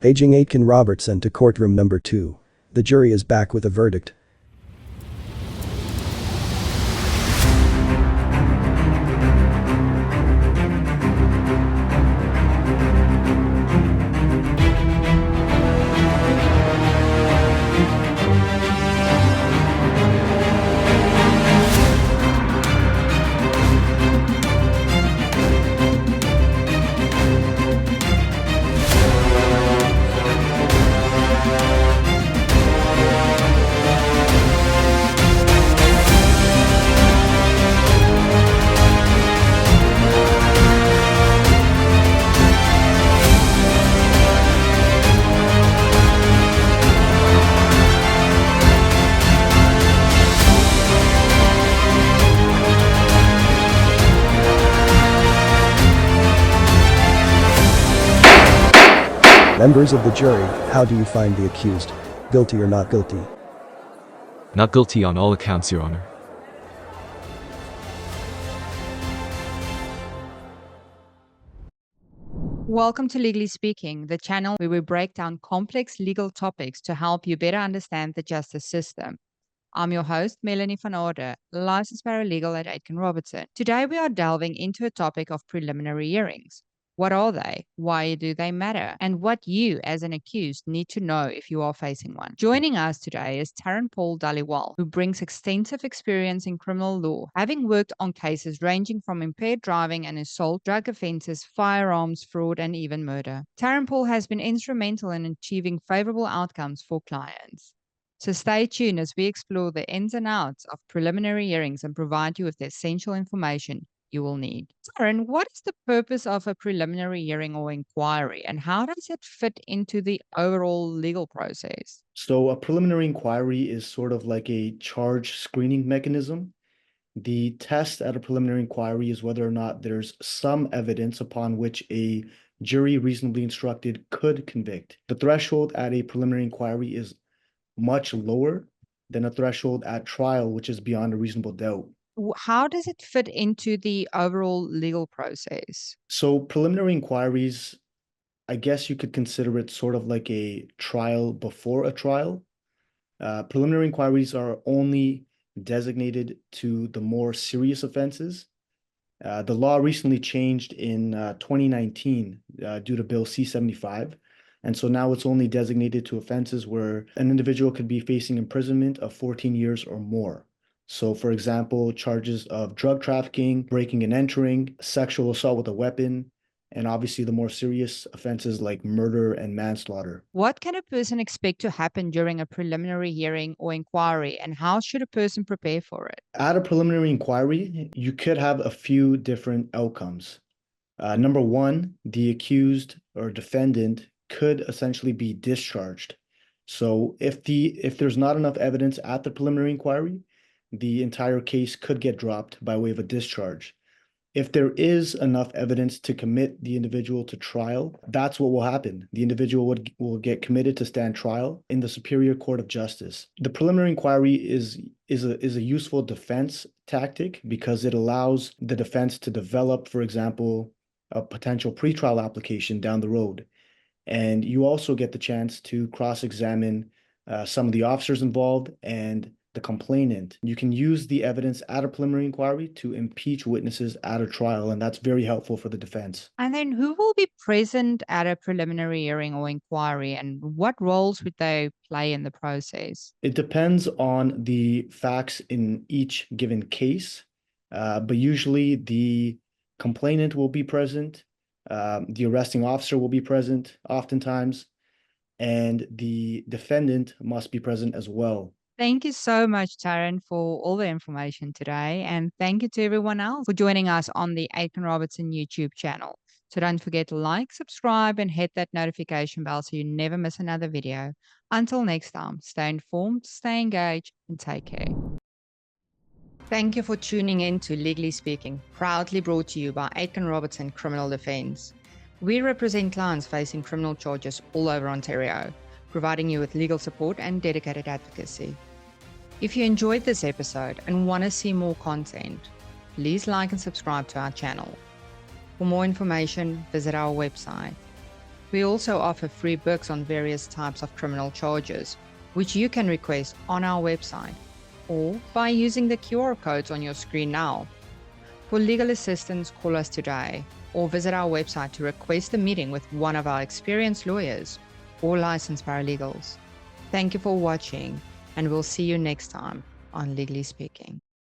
Paging Aitken Robertson to courtroom number 2. The jury is back with a verdict. Members of the jury, how do you find the accused? Guilty or not guilty? Not guilty on all accounts, Your Honor. Welcome to Legally Speaking, the channel where we break down complex legal topics to help you better understand the justice system. I'm your host, Melanie van Orde, licensed paralegal at Aitken Robertson. Today we are delving into a topic of preliminary hearings. What are they? Why do they matter? And what you, as an accused, need to know if you are facing one. Joining us today is Taryn Paul Dhaliwal, who brings extensive experience in criminal law, having worked on cases ranging from impaired driving and assault, drug offences, firearms, fraud, and even murder. Taryn Paul has been instrumental in achieving favorable outcomes for clients. So stay tuned as we explore the ins and outs of preliminary hearings and provide you with the essential information you will need. Taryn, what is the purpose of a preliminary hearing or inquiry, and how does it fit into the overall legal process? So a preliminary inquiry is sort of like a charge screening mechanism. The test at a preliminary inquiry is whether or not there's some evidence upon which a jury reasonably instructed could convict. The threshold at a preliminary inquiry is much lower than a threshold at trial, which is beyond a reasonable doubt. How does it fit into the overall legal process? So preliminary inquiries, I guess you could consider it sort of like a trial before a trial. Preliminary inquiries are only designated to the more serious offenses. The law recently changed in 2019 due to Bill C-75. And so now it's only designated to offenses where an individual could be facing imprisonment of 14 years or more. So, for example, charges of drug trafficking, breaking and entering, sexual assault with a weapon, and obviously the more serious offenses like murder and manslaughter. What can a person expect to happen during a preliminary hearing or inquiry, and how should a person prepare for it? At a preliminary inquiry, you could have a few different outcomes. Number one, the accused or defendant could essentially be discharged. So if there's not enough evidence at the preliminary inquiry, the entire case could get dropped by way of a discharge. If there is enough evidence to commit the individual to trial, that's what will happen. The individual will get committed to stand trial in the Superior Court of Justice. The preliminary inquiry is a useful defense tactic because it allows the defense to develop, for example, a potential pretrial application down the road. And you also get the chance to cross-examine some of the officers involved and the complainant. You can use the evidence at a preliminary inquiry to impeach witnesses at a trial, and that's very helpful for the defense. And then who will be present at a preliminary hearing or inquiry, and what roles would they play in the process? It depends on the facts in each given case, but usually the complainant will be present, the arresting officer will be present oftentimes, and the defendant must be present as well. Thank you so much, Taryn, for all the information today. And thank you to everyone else for joining us on the Aitken Robertson YouTube channel. So don't forget to like, subscribe, and hit that notification bell so you never miss another video. Until next time, stay informed, stay engaged, and take care. Thank you for tuning in to Legally Speaking, proudly brought to you by Aitken Robertson Criminal Defence. We represent clients facing criminal charges all over Ontario, providing you with legal support and dedicated advocacy. If you enjoyed this episode and want to see more content, please like and subscribe to our channel. For more information, visit our website. We also offer free books on various types of criminal charges, which you can request on our website or by using the QR codes on your screen now. For legal assistance, call us today or visit our website to request a meeting with one of our experienced lawyers or licensed paralegals. Thank you for watching, and we'll see you next time on Legally Speaking.